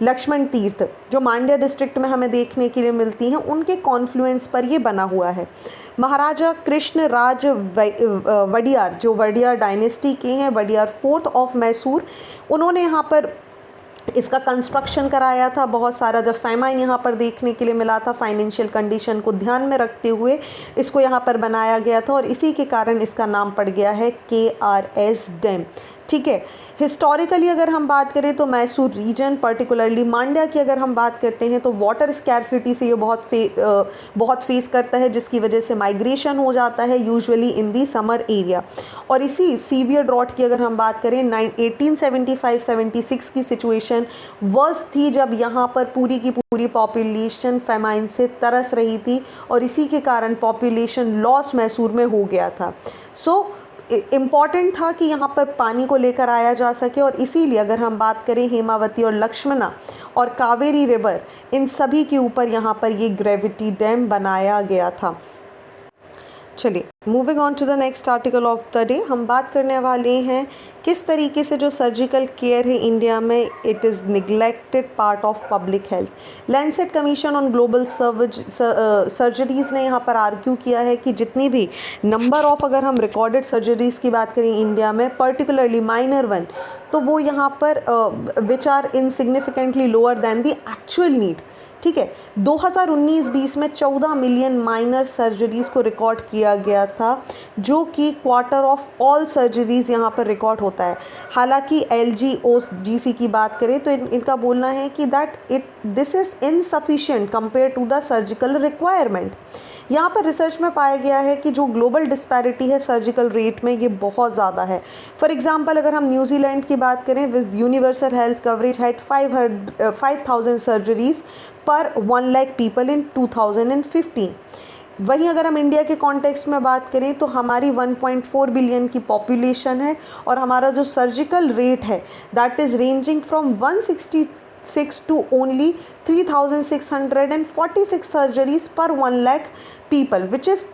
लक्ष्मण तीर्थ जो मांड्या डिस्ट्रिक्ट में हमें देखने के लिए मिलती हैं, उनके कॉन्फ्लुएंस पर ये बना हुआ है। महाराजा कृष्ण राज वडियार जो वडियार डायनेस्टी के हैं, वडियार फोर्थ ऑफ मैसूर, उन्होंने यहाँ पर इसका कंस्ट्रक्शन कराया था। बहुत सारा जब फैमाइन यहाँ पर देखने के लिए मिला था, फाइनेंशियल कंडीशन को ध्यान में रखते हुए इसको यहाँ पर बनाया गया था और इसी के कारण इसका नाम पड़ गया है KRS डैम। ठीक है, हिस्टोरिकली अगर हम बात करें तो मैसूर रीजन पर्टिकुलरली मांड्या की अगर हम बात करते हैं तो वाटर स्कैरसिटी से ये बहुत फेस करता है, जिसकी वजह से माइग्रेशन हो जाता है usually in the summer area. और इसी सीवियर ड्रॉट की अगर हम बात करें 1875-76 की सिचुएशन वर्स्ट थी जब यहाँ पर पूरी की पूरी पॉपुलेशन फेमाइन से तरस रही थी और इसी के कारण पॉपुलेशन लॉस मैसूर में हो गया था। सो इम्पॉर्टेंट था कि यहाँ पर पानी को लेकर आया जा सके और इसीलिए अगर हम बात करें हेमावती और लक्ष्मणा और कावेरी रिवर, इन सभी के ऊपर यहाँ पर ये ग्रेविटी डैम बनाया गया था। चलिए, moving on to the next article of the day, हम बात करने वाले हैं किस तरीके से जो सर्जिकल केयर है इंडिया में it is neglected part of public health. Lancet commission on global surgeries ने यहाँ पर आर्ग्यू किया है कि जितनी भी नंबर ऑफ अगर हम रिकॉर्डेड सर्जरीज़ की बात करें इंडिया में, पर्टिकुलरली माइनर वन, तो वो यहाँ पर which are insignificantly lower than the actual need. ठीक है, 2019-20 में 14 मिलियन माइनर सर्जरीज़ को रिकॉर्ड किया गया था, जो कि क्वार्टर ऑफ ऑल सर्जरीज़ यहाँ पर रिकॉर्ड होता है। हालांकि LGOGC की बात करें तो इनका बोलना है कि this is insufficient compare to the surgical requirement. यहाँ पर रिसर्च में पाया गया है कि जो ग्लोबल डिस्पैरिटी है सर्जिकल रेट में, ये बहुत ज़्यादा है। फॉर एग्जांपल अगर हम न्यूजीलैंड की बात करें, with universal health coverage had 5,000 surgeries per 1 lakh people in 2015। वहीं अगर हम इंडिया के कॉन्टेक्स्ट में बात करें तो हमारी 1.4 बिलियन की पॉपुलेशन है और हमारा जो सर्जिकल रेट है that is ranging from 166 to only 3,646 surgeries per 1 lakh people, which is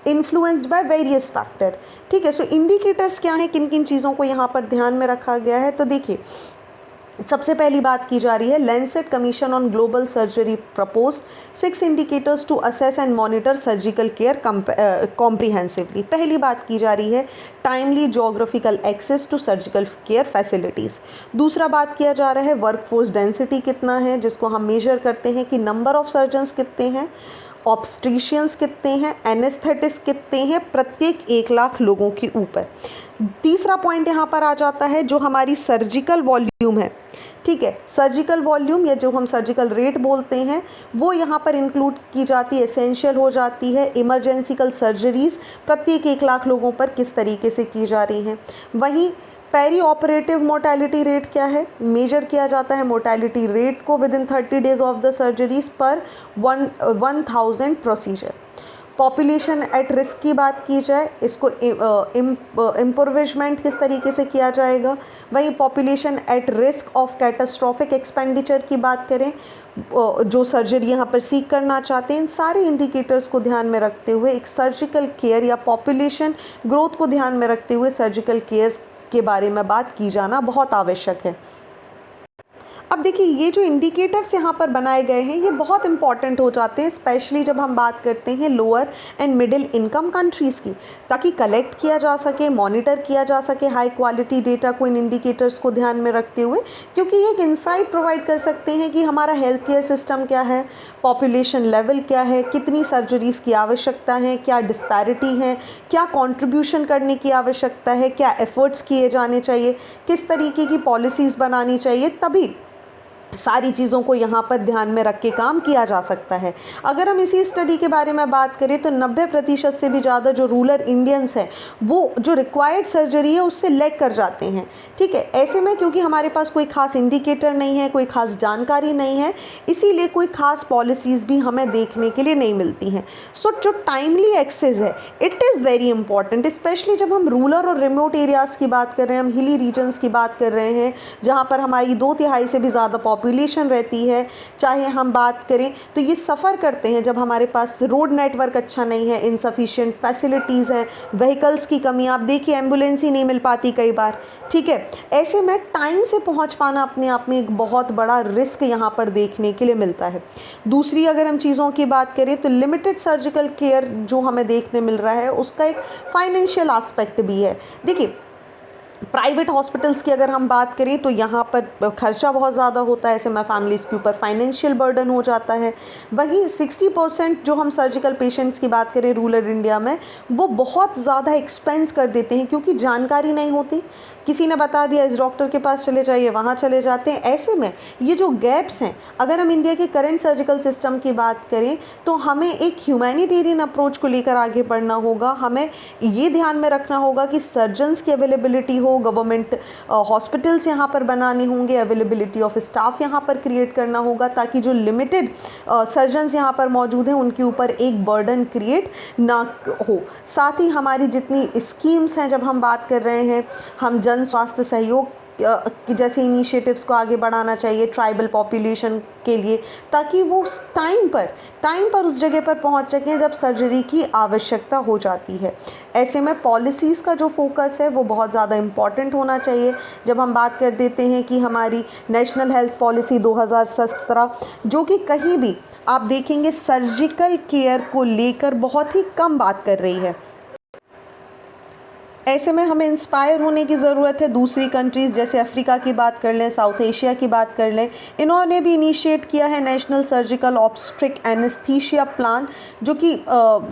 influenced by various factor. ठीक है, सो इंडिकेटर्स क्या हैं, किन किन चीज़ों को यहाँ पर ध्यान में रखा गया है, तो देखिए सबसे पहली बात की जा रही है Lancet commission on global surgery proposed 6 indicators to assess and monitor surgical care comprehensively. पहली बात की जा रही है timely geographical access to surgical care facilities. दूसरा बात किया जा रहा है वर्कफोर्स डेंसिटी कितना है, जिसको हम मेजर करते हैं कि नंबर ऑफ सर्जन्स कितने हैं, ऑब्स्ट्रिशियंस कितने हैं, एनेस्थेटिस्ट कितने हैं प्रत्येक 1 लाख लोगों के ऊपर। तीसरा पॉइंट यहाँ पर आ जाता है जो हमारी सर्जिकल वॉल्यूम है। ठीक है, सर्जिकल वॉल्यूम या जो हम सर्जिकल रेट बोलते हैं वो यहाँ पर इंक्लूड की जाती है, एसेंशियल हो जाती है। इमरजेंसिकल सर्जरीज़ प्रत्येक 1 लाख लोगों पर किस तरीके से की जा रही हैं। वहीं पेरी ऑपरेटिव मोर्टेलिटी रेट क्या है, मेजर किया जाता है मोर्टेलिटी रेट को with in 30 days of the surgeries पर 1000 प्रोसीजर। पॉपुलेशन एट रिस्क की बात की जाए, इसको इम्प्रोविजमेंट किस तरीके से किया जाएगा। वहीं population at risk of catastrophic expenditure की बात करें, जो सर्जरी यहाँ पर सीख करना चाहते हैं, इन सारे इंडिकेटर्स को ध्यान में रखते हुए एक सर्जिकल केयर या पॉपुलेशन ग्रोथ को ध्यान में रखते हुए सर्जिकल केयर के बारे में बात की जाना बहुत आवश्यक है। अब देखिए ये जो इंडिकेटर्स यहाँ पर बनाए गए हैं ये बहुत इंपॉर्टेंट हो जाते हैं, स्पेशली जब हम बात करते हैं lower and middle income countries की, ताकि कलेक्ट किया जा सके, मॉनिटर किया जा सके हाई क्वालिटी डेटा को इन इंडिकेटर्स को ध्यान में रखते हुए, क्योंकि ये एक इंसाइट प्रोवाइड कर सकते हैं कि हमारा हेल्थ केयर सिस्टम क्या है, पॉपुलेशन लेवल क्या है, कितनी सर्जरीज़ की आवश्यकता है, क्या डिस्पैरिटी है, क्या कंट्रीब्यूशन करने की आवश्यकता है, क्या एफर्ट्स किए जाने चाहिए, किस तरीके की पॉलिसीज़ बनानी चाहिए। तभी सारी चीज़ों को यहाँ पर ध्यान में रख के काम किया जा सकता है। अगर हम इसी स्टडी के बारे में बात करें तो 90% से भी ज़्यादा जो रूरल इंडियंस हैं वो जो रिक्वायर्ड सर्जरी है उससे लैग कर जाते हैं। ठीक है, ऐसे में क्योंकि हमारे पास कोई ख़ास इंडिकेटर नहीं है, कोई ख़ास जानकारी नहीं है, इसीलिए कोई ख़ास पॉलिसीज़ भी हमें देखने के लिए नहीं मिलती हैं। सो जो टाइमली एक्सेस है it is very important, specially जब हम रूरल और रिमोट एरियाज़ की बात कर रहे हैं, हम हिली रीजन्स की बात कर रहे हैं जहाँ पर हमारी 2/3 से भी ज़्यादा पॉपुलेशन रहती है। चाहे हम बात करें तो ये सफ़र करते हैं जब हमारे पास रोड नेटवर्क अच्छा नहीं है, इनसफिशिएंट फैसिलिटीज़ हैं, व्हीकल्स की कमी, आप देखिए एम्बुलेंस ही नहीं मिल पाती कई बार। ठीक है, ऐसे में टाइम से पहुंच पाना अपने आप में एक बहुत बड़ा रिस्क यहाँ पर देखने के लिए मिलता है। दूसरी अगर हम चीज़ों की बात करें तो लिमिटेड सर्जिकल केयर जो हमें देखने मिल रहा है उसका एक फाइनेंशियल एस्पेक्ट भी है। देखिए प्राइवेट हॉस्पिटल्स की अगर हम बात करें तो यहाँ पर खर्चा बहुत ज़्यादा होता है, ऐसे में फैमिलीज़ के ऊपर फाइनेंशियल बर्डन हो जाता है। वहीं 60% जो हम सर्जिकल पेशेंट्स की बात करें रूरल इंडिया में वो बहुत ज़्यादा एक्सपेंस कर देते हैं क्योंकि जानकारी नहीं होती, किसी ने बता दिया इस डॉक्टर के पास चले जाइए, वहाँ चले जाते हैं। ऐसे में ये जो गैप्स हैं, अगर हम इंडिया के करंट सर्जिकल सिस्टम की बात करें तो हमें एक ह्यूमैनिटेरियन अप्रोच को लेकर आगे बढ़ना होगा। हमें ये ध्यान में रखना होगा कि सर्जन्स की अवेलेबिलिटी हो, गवर्नमेंट हॉस्पिटल्स यहाँ पर बनाने होंगे, अवेलेबिलिटी ऑफ स्टाफ यहाँ पर क्रिएट करना होगा ताकि जो लिमिटेड सर्जन्स यहाँ पर मौजूद हैं उनके ऊपर एक बर्डन क्रिएट ना हो। साथ ही हमारी जितनी स्कीम्स हैं, जब हम बात कर रहे हैं, हम जन स्वास्थ्य सहयोग की जैसे इनिशिएटिव्स को आगे बढ़ाना चाहिए ट्राइबल पॉपुलेशन के लिए, ताकि वो टाइम पर उस जगह पर पहुंच सकें जब सर्जरी की आवश्यकता हो जाती है। ऐसे में पॉलिसीज़ का जो फोकस है वो बहुत ज़्यादा इम्पॉर्टेंट होना चाहिए। जब हम बात कर देते हैं कि हमारी नेशनल हेल्थ पॉलिसी 2017 जो कि कहीं भी आप देखेंगे सर्जिकल केयर को लेकर बहुत ही कम बात कर रही है। ऐसे में हमें इंस्पायर होने की ज़रूरत है। दूसरी कंट्रीज़ जैसे अफ्रीका की बात कर लें, साउथ एशिया की बात कर लें, इन्होंने भी इनिशिएट किया है नेशनल सर्जिकल ऑब्स्ट्रिक एनेस्थीसिया प्लान, जो कि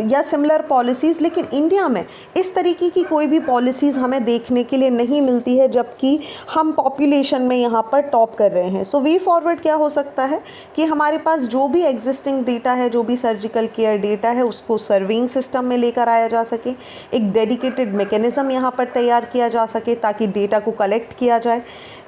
या सिमिलर पॉलिसीज़। लेकिन इंडिया में इस तरीके की कोई भी पॉलिसीज़ हमें देखने के लिए नहीं मिलती है, जबकि हम पॉपुलेशन में यहाँ पर टॉप कर रहे हैं। सो वे फॉरवर्ड क्या हो सकता है कि हमारे पास जो भी एग्जिस्टिंग डेटा है, जो भी सर्जिकल केयर डेटा है, उसको सर्विंग सिस्टम में लेकर आया जा सके, एक डेडिकेटेड मैकेनिज्म यहाँ पर तैयार किया जा सके ताकि डेटा को कलेक्ट किया जाए।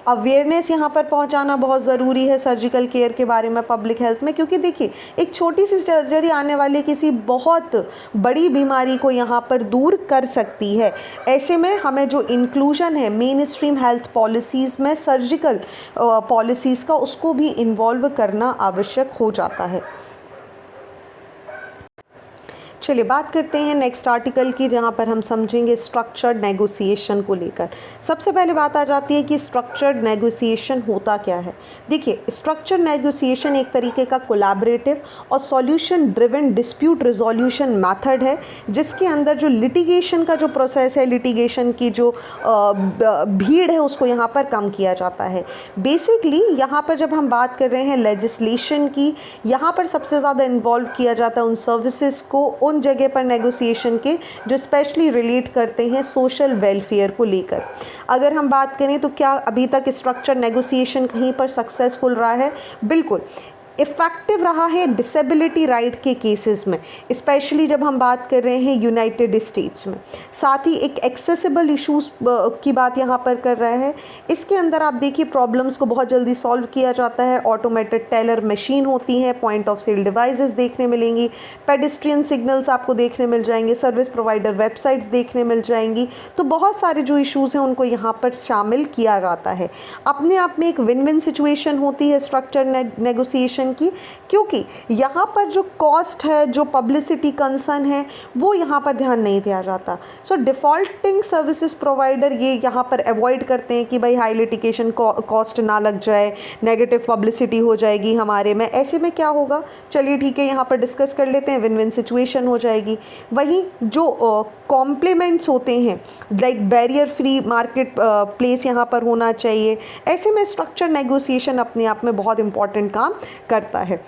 अवेयरनेस यहाँ पर पहुँचाना बहुत ज़रूरी है सर्जिकल केयर के बारे में पब्लिक हेल्थ में, क्योंकि देखिए एक छोटी सी सर्जरी आने वाली किसी बहुत बड़ी बीमारी को यहाँ पर दूर कर सकती है। ऐसे में हमें जो इंक्लूजन है मेन स्ट्रीम हेल्थ पॉलिसीज़ में सर्जिकल पॉलिसीज़ का, उसको भी इन्वॉल्व करना आवश्यक हो जाता है। चलिए बात करते हैं नेक्स्ट आर्टिकल की, जहाँ पर हम समझेंगे स्ट्रक्चर्ड नेगोशिएशन को लेकर। सबसे पहले बात आ जाती है कि स्ट्रक्चर्ड नेगोशिएशन होता क्या है। देखिए, स्ट्रक्चर्ड नेगोशिएशन एक तरीके का कोलैबोरेटिव और solution driven dispute resolution method है, जिसके अंदर जो लिटिगेशन का जो प्रोसेस है, लिटिगेशन की जो भीड़ है, उसको यहाँ पर कम किया जाता है। बेसिकली यहाँ पर जब हम बात कर रहे हैं लेजिस्लेशन की, यहाँ पर सबसे ज़्यादा इन्वॉल्व किया जाता है उन सर्विसेज को, उन जगह पर नेगोशिएशन के जो स्पेशली रिलेट करते हैं सोशल वेलफेयर को लेकर। अगर हम बात करें तो क्या अभी तक स्ट्रक्चर नेगोशिएशन कहीं पर सक्सेसफुल रहा है? बिल्कुल इफ़ेक्टिव रहा है डिसेबिलिटी राइट के केसेस में, स्पेशली जब हम बात कर रहे हैं यूनाइटेड स्टेट्स में। साथ ही एक एक्सेसिबल इश्यूज़ की बात यहाँ पर कर रहा है। इसके अंदर आप देखिए प्रॉब्लम्स को बहुत जल्दी सॉल्व किया जाता है। ऑटोमेटेड टेलर मशीन होती हैं, पॉइंट ऑफ सेल डिवाइसेस देखने मिलेंगी, पेडेस्ट्रियन सिग्नल्स आपको देखने मिल जाएंगे, सर्विस प्रोवाइडर वेबसाइट्स देखने मिल जाएंगी। तो बहुत सारे जो इश्यूज़ हैं उनको यहाँ पर शामिल किया जाता है। अपने आप में एक विन विन सिचुएशन होती है स्ट्रक्चर नेगोशिएशन की, क्योंकि यहाँ पर जो कॉस्ट है, जो पब्लिसिटी कंसर्न है, वो यहाँ पर ध्यान नहीं दिया जाता। सो डिफ़ॉल्टिंग सर्विसेज प्रोवाइडर ये यहाँ पर अवॉइड करते हैं कि भाई हाई लिटिगेशन कॉस्ट ना लग जाए, नेगेटिव पब्लिसिटी हो जाएगी हमारे में। ऐसे में क्या होगा, चलिए ठीक है, यहाँ पर डिस्कस कर लेते हैं, विन विन सिचुएशन हो जाएगी। वहीं जो कॉम्प्लीमेंट्स होते हैं, like barrier free market place यहाँ पर होना चाहिए। ऐसे में स्ट्रक्चर नेगोशिएशन अपने आप में बहुत इंपॉर्टेंट काम करता है।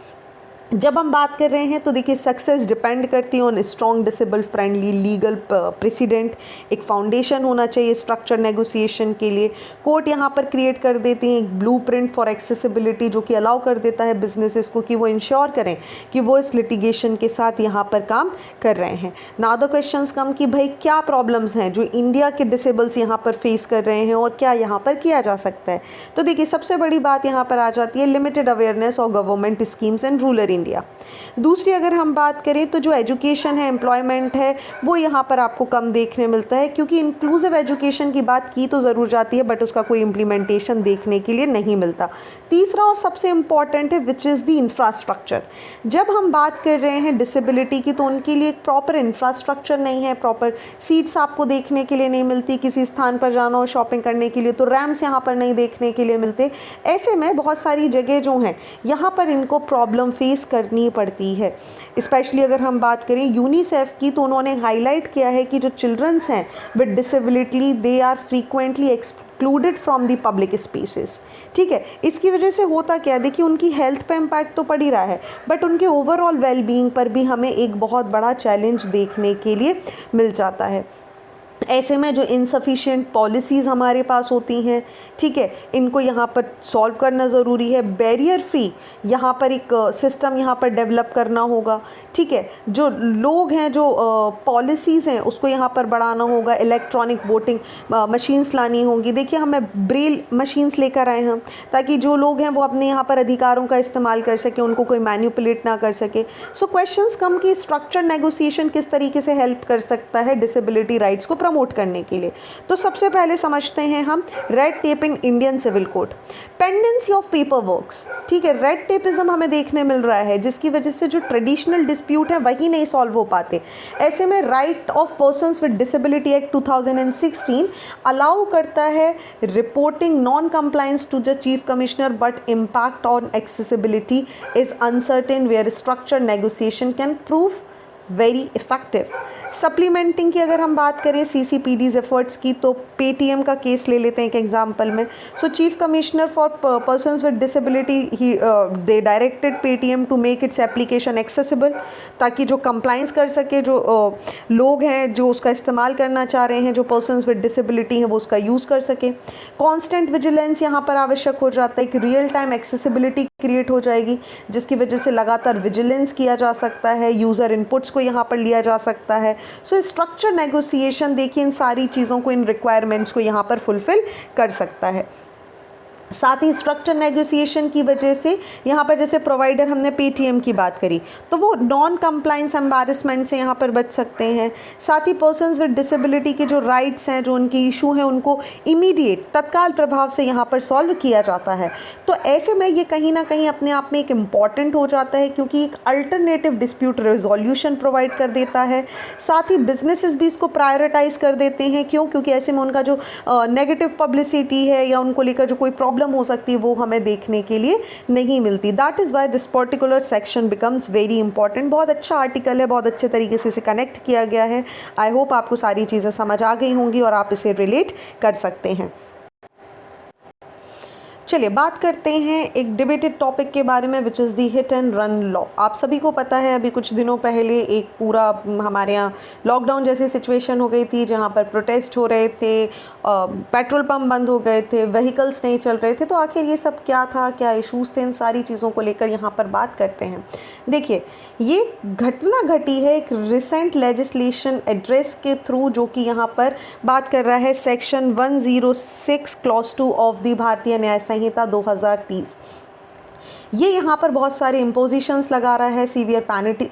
जब हम बात कर रहे हैं तो देखिए सक्सेस डिपेंड करती है on strong disable friendly legal president. एक फाउंडेशन होना चाहिए स्ट्रक्चर नेगोशिएशन के लिए। कोर्ट यहाँ पर क्रिएट कर देते हैं एक ब्लूप्रिंट फॉर एक्सेसिबिलिटी, जो कि अलाउ कर देता है बिजनेसेस को कि वो इंश्योर करें कि वो इस लिटिगेशन के साथ यहाँ पर काम कर रहे हैं। नाउ द क्वेश्चंस कम कि भाई क्या प्रॉब्लम्स हैं जो इंडिया के डिसेबल्स यहाँ पर फेस कर रहे हैं और क्या यहाँ पर किया जा सकता है। तो देखिए सबसे बड़ी बात यहाँ पर आ जाती है limited awareness of government schemes and rural India. दूसरी अगर हम बात करें तो जो एजुकेशन है, एम्प्लॉयमेंट है, वो यहाँ पर आपको कम देखने मिलता है, क्योंकि इंक्लूसिव एजुकेशन की बात की तो ज़रूर जाती है बट उसका कोई इम्प्लीमेंटेशन देखने के लिए नहीं मिलता। तीसरा और सबसे इम्पॉर्टेंट है विच इज़ द इंफ्रास्ट्रक्चर। जब हम बात कर रहे हैं डिसेबिलिटी की तो उनके लिए एक प्रॉपर इंफ्रास्ट्रक्चर नहीं है, प्रॉपर सीट्स आपको देखने के लिए नहीं मिलती। किसी स्थान पर जाना हो शॉपिंग करने के लिए तो रैम्स यहाँ पर नहीं देखने के लिए मिलते। ऐसे में बहुत सारी जगह जो हैं यहाँ पर इनको प्रॉब्लम फेस करनी पड़ती है। स्पेशली अगर हम बात करें यूनिसेफ की तो उन्होंने हाईलाइट किया है कि जो चिल्ड्रंस हैं with disability they are frequently excluded from the public spaces. ठीक है, इसकी वजह से होता क्या है, देखिए उनकी हेल्थ पे इम्पैक्ट तो पड़ ही रहा है बट उनके ओवरऑल वेलबींग पर भी हमें एक बहुत बड़ा चैलेंज देखने के लिए मिल जाता है। ऐसे में जो इनसफिशिएंट पॉलिसीज़ हमारे पास होती हैं, ठीक है, इनको यहाँ पर सॉल्व करना ज़रूरी है। बैरियर फ्री यहाँ पर एक सिस्टम यहाँ पर डेवलप करना होगा। ठीक है, जो लोग हैं, जो पॉलिसीज़ हैं, उसको यहाँ पर बढ़ाना होगा। इलेक्ट्रॉनिक वोटिंग मशीन्स लानी होंगी। देखिए हमें ब्रेल मशीन्स लेकर आए हम ताकि जो लोग हैं वो अपने यहाँ पर अधिकारों का इस्तेमाल कर सके, उनको कोई मैनिपुलेट ना कर सके। सो क्वेश्चंस कम कि स्ट्रक्चर नेगोशिएशन किस तरीके से हेल्प कर सकता है डिसेबिलिटी राइट्स को प्रमोट करने के लिए। तो सबसे पहले समझते हैं हम red tape in Indian civil code, pendency of paper works. ठीक है, रेड टेपिज्म हमें देखने मिल रहा है जिसकी वजह से जो ट्रेडिशनल डिस्प्यूट है वही नहीं सॉल्व हो पाते। ऐसे में right of persons with disability act 2016 allow करता है reporting non compliance to the chief commissioner but impact on accessibility is uncertain where structure negotiation can prove very effective. Supplementing की अगर हम बात करें CCPD's एफर्ट्स की, तो पेटीएम का केस ले लेते हैं एक एग्जांपल में। So chief commissioner for persons with disability ही they directed Paytm to make its application accessible, ताकि जो कंप्लाइंस कर सके, जो लोग हैं जो उसका इस्तेमाल करना चाह रहे हैं, जो पर्सन्स विद डिसेबिलिटी हैं, वो उसका यूज़ कर सके। कॉन्स्टेंट विजिलेंस यहाँ पर आवश्यक हो जाता है कि रियल टाइम एक्सेसिबिलिटी क्रिएट हो जाएगी, जिसकी वजह से लगातार विजिलेंस किया जा सकता है, यूज़र इनपुट्स को यहाँ पर लिया जा सकता है। सो स्ट्रक्चर नेगोशिएशन देखिए इन सारी चीज़ों को, इन रिक्वायरमेंट्स को यहाँ पर फुलफ़िल कर सकता है। साथ ही स्ट्रक्चर नेगोशिएशन की वजह से यहाँ पर जैसे प्रोवाइडर, हमने पेटीएम की बात करी, तो वो नॉन कंप्लाइंस एम्बैरेसमेंट से यहाँ पर बच सकते हैं। साथ ही पर्सन्स विद डिसेबिलिटी के जो राइट्स हैं, जो उनके इशू हैं, उनको इमीडिएट तत्काल प्रभाव से यहाँ पर सॉल्व किया जाता है। तो ऐसे में ये कहीं ना कहीं अपने आप में एक इम्पॉर्टेंट हो जाता है, क्योंकि एक अल्टरनेटिव डिस्प्यूट रेजोल्यूशन प्रोवाइड कर देता है। साथ ही बिजनेसेस भी इसको प्रायोरिटाइज कर देते हैं। क्यों? क्योंकि ऐसे में उनका जो नेगेटिव पब्लिसिटी है या उनको लेकर जो कोई प्रॉब्लम हो सकती है, वो हमें देखने के लिए नहीं मिलती। That is why this particular section becomes very important. बहुत अच्छा आर्टिकल है, बहुत अच्छे तरीके से इसे कनेक्ट किया गया है। आई होप आपको सारी चीज़ें समझ आ गई होंगी और आप इसे रिलेट कर सकते हैं। चलिए बात करते हैं एक डिबेटेड टॉपिक के बारे में, which is the hit and run law. आप सभी को पता है, अभी कुछ दिनों पहले एक पूरा हमारे यहाँ लॉकडाउन जैसी सिचुएशन हो गई थी, जहाँ पर प्रोटेस्ट हो रहे थे, पेट्रोल पंप बंद हो गए थे, व्हीकल्स नहीं चल रहे थे। तो आखिर ये सब क्या था, क्या इश्यूज़ थे, इन सारी चीज़ों को लेकर यहाँ पर बात करते हैं। देखिए, ये घटना घटी है एक रिसेंट लेजिस्लेशन एड्रेस के थ्रू, जो कि यहाँ पर बात कर रहा है सेक्शन 106 क्लॉज 2 ऑफ द भारतीय न्याय संहिता 2030। ये यहाँ पर बहुत सारे इम्पोजिशंस लगा रहा है, सीवियर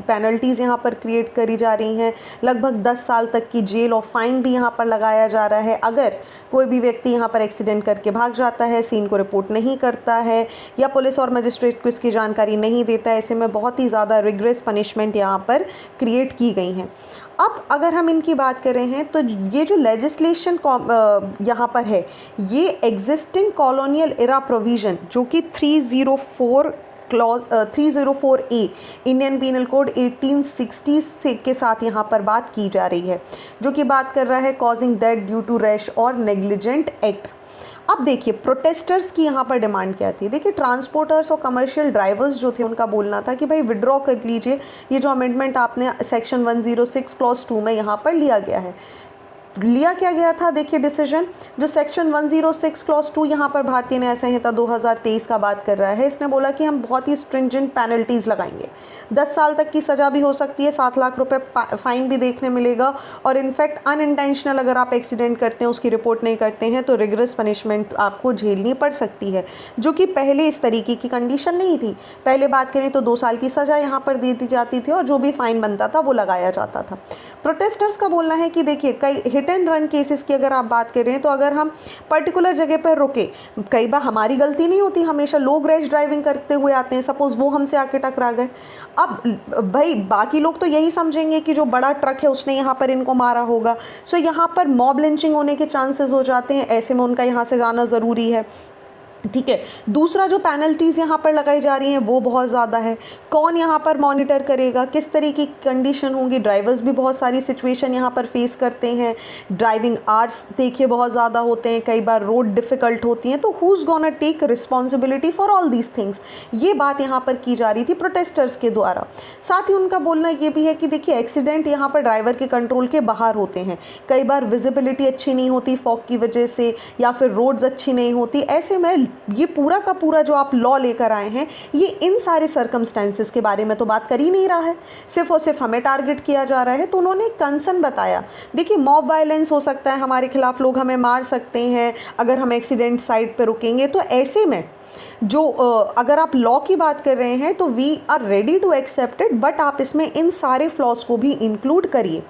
पेनल्टीज़ यहाँ पर क्रिएट करी जा रही हैं, लगभग 10 साल तक की जेल और फाइन भी यहाँ पर लगाया जा रहा है अगर कोई भी व्यक्ति यहाँ पर एक्सीडेंट करके भाग जाता है, सीन को रिपोर्ट नहीं करता है या पुलिस और मजिस्ट्रेट को इसकी जानकारी नहीं देता है। ऐसे में बहुत ही ज़्यादा रिग्रेस पनिशमेंट यहाँ पर क्रिएट की गई हैं। अब अगर हम इनकी बात करें हैं, तो ये जो लेजिस्लेशन यहाँ पर है, ये एग्जिस्टिंग कॉलोनियल एरा प्रोविज़न जो कि 304A इंडियन पीनल कोड 1860 से के साथ यहाँ पर बात की जा रही है, जो कि बात कर रहा है causing death due to rash और नेग्लिजेंट एक्ट। अब देखिए, प्रोटेस्टर्स की यहाँ पर डिमांड क्या थी। देखिए, ट्रांसपोर्टर्स और कमर्शियल ड्राइवर्स जो थे, उनका बोलना था कि भाई विड्रॉ कर लीजिए ये जो अमेंडमेंट आपने सेक्शन 106 क्लॉज 2 में यहाँ पर लिया गया है। लिया क्या गया था, देखिए डिसीजन जो सेक्शन 106 क्लॉज 2 यहाँ पर भारतीय न्याय संहिता 2023 का बात कर रहा है, इसने बोला कि हम बहुत ही स्ट्रिंजेंट पेनल्टीज़ लगाएंगे, 10 साल तक की सज़ा भी हो सकती है, 7 लाख रुपए फाइन भी देखने मिलेगा, और इनफैक्ट अनइंटेंशनल अगर आप एक्सीडेंट करते हैं, उसकी रिपोर्ट नहीं करते हैं, तो रिग्रेस पनिशमेंट आपको झेलनी पड़ सकती है, जो कि पहले इस तरीके की कंडीशन नहीं थी। पहले बात करें तो 2 साल की सज़ा यहाँ पर दे दी जाती थी और जो भी फाइन बनता था वो लगाया जाता था। प्रोटेस्टर्स का बोलना है कि देखिए, कई हिट एंड रन केसेस की अगर आप बात कर रहे हैं, तो अगर हम पर्टिकुलर जगह पर रुके, कई बार हमारी गलती नहीं होती, हमेशा लोग रैश ड्राइविंग करते हुए आते हैं, सपोज़ वो हमसे आके टकरा गए। अब भाई बाकी लोग तो यही समझेंगे कि जो बड़ा ट्रक है उसने यहाँ पर इनको मारा होगा। सो यहाँ पर मॉब लिंचिंग होने के चांसेस हो जाते हैं, ऐसे में उनका यहाँ से जाना ज़रूरी है। ठीक है, दूसरा जो पेनल्टीज़ यहाँ पर लगाई जा रही हैं वो बहुत ज़्यादा है। कौन यहाँ पर मॉनिटर करेगा, किस तरीके की कंडीशन होंगी। ड्राइवर्स भी बहुत सारी सिचुएशन यहाँ पर फेस करते हैं, ड्राइविंग आवर्स देखिए बहुत ज़्यादा होते हैं, कई बार रोड डिफ़िकल्ट होती हैं, तो who is gonna take responsibility for all these things. ये बात यहाँ पर की जा रही थी प्रोटेस्टर्स के द्वारा। साथ ही उनका बोलना ये भी है कि देखिए, एक्सीडेंट यहाँ पर ड्राइवर के कंट्रोल के बाहर होते हैं, कई बार विजिबिलिटी अच्छी नहीं होती फॉग की वजह से, या फिर रोड्स अच्छी नहीं होती। ऐसे में ये पूरा का पूरा जो आप लॉ लेकर आए हैं, ये इन सारे सर्कमस्टेंसेस के बारे में तो बात कर ही नहीं रहा है, सिर्फ और सिर्फ हमें टारगेट किया जा रहा है। तो उन्होंने कंसर्न बताया, देखिए मॉब वायलेंस हो सकता है, हमारे खिलाफ लोग हमें मार सकते हैं अगर हम एक्सीडेंट साइड पर रुकेंगे। तो ऐसे में जो अगर आप लॉ की बात कर रहे हैं, तो we are ready to accept it, but आप इसमें इन सारे फ्लॉज को भी इंक्लूड करिए।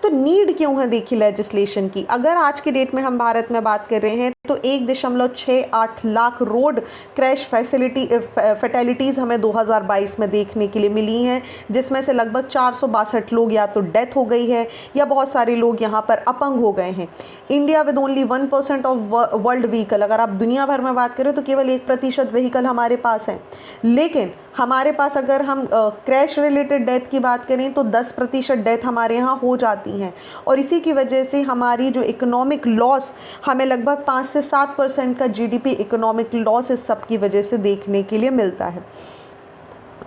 तो नीड क्यों है देखिए लेजिस्लेशन की। अगर आज के डेट में हम भारत में बात कर रहे हैं, तो 1.68 लाख रोड क्रैश फैटेलिटीज़ हमें 2022 में देखने के लिए मिली हैं, जिसमें से लगभग 462 लोग या तो डेथ हो गई है या बहुत सारे लोग यहाँ पर अपंग हो गए हैं। India with only 1% of world vehicle, अगर आप दुनिया भर में बात करें तो केवल 1% व्हीकल हमारे पास हैं, लेकिन हमारे पास अगर हम क्रैश रिलेटेड डेथ की बात करें तो 10% डेथ हमारे यहाँ हो जाती हैं, और इसी की वजह से हमारी जो इकोनॉमिक लॉस हमें लगभग 5 से 7% का जीडीपी इकोनॉमिक लॉस इस सब की वजह से देखने के लिए मिलता है।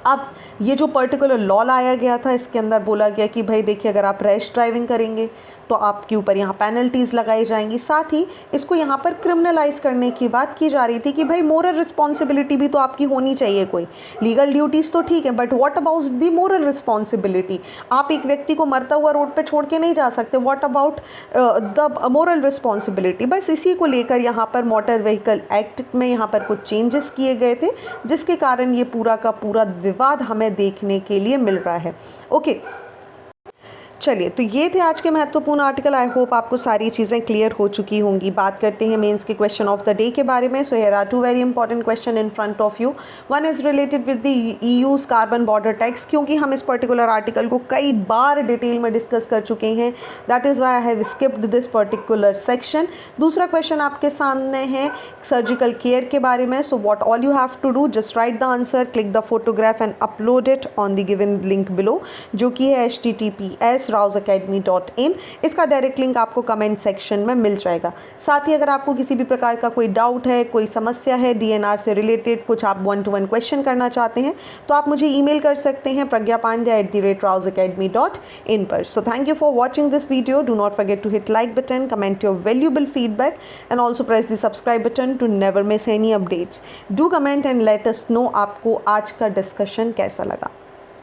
अब ये जो पर्टिकुलर लॉ लाया गया था, इसके अंदर बोला गया कि भाई देखिए, अगर आप रैश ड्राइविंग करेंगे तो आपके ऊपर यहाँ पेनल्टीज़ लगाई जाएंगी। साथ ही इसको यहाँ पर क्रिमिनलाइज करने की बात की जा रही थी कि भाई मोरल रिस्पॉन्सिबिलिटी भी तो आपकी होनी चाहिए, कोई लीगल ड्यूटीज़ तो ठीक है, but what about the moral responsibility. आप एक व्यक्ति को मरता हुआ रोड पे छोड़ के नहीं जा सकते, what about the moral responsibility. बस इसी को लेकर यहाँ पर मोटर व्हीकल एक्ट में यहाँ पर कुछ चेंजेस किए गए थे, जिसके कारण ये पूरा का पूरा विवाद हमें देखने के लिए मिल रहा है। ओके, चलिए, तो ये थे आज के महत्वपूर्ण आर्टिकल। आई होप आपको सारी चीज़ें क्लियर हो चुकी होंगी। बात करते हैं मेंस के क्वेश्चन ऑफ द डे के बारे में। So here are 2 very important question in front of you. One is related with the EU's carbon border tax, क्योंकि हम इस पर्टिकुलर आर्टिकल को कई बार डिटेल में डिस्कस कर चुके हैं, that is why I have skipped this particular section. दूसरा क्वेश्चन आपके सामने है सर्जिकल केयर के बारे में। So what all you have to do, just write the answer, click the photograph and upload it on the given link below, जो कि है https://rawsacademy.in। इसका डायरेक्ट लिंक आपको कमेंट सेक्शन में मिल जाएगा। साथ ही अगर आपको किसी भी प्रकार का कोई डाउट है, कोई समस्या है DNR से रिलेटेड, कुछ आप 1-to-1 क्वेश्चन करना चाहते हैं, तो आप मुझे ईमेल कर सकते हैं pragyapandya@rawsacademy.in पर। So thank you for watching this video. Do not forget to hit like button, comment your valuable feedback and also press the subscribe button to never miss any updates. Do comment and let us know आपको आज का discussion कैसा लगा।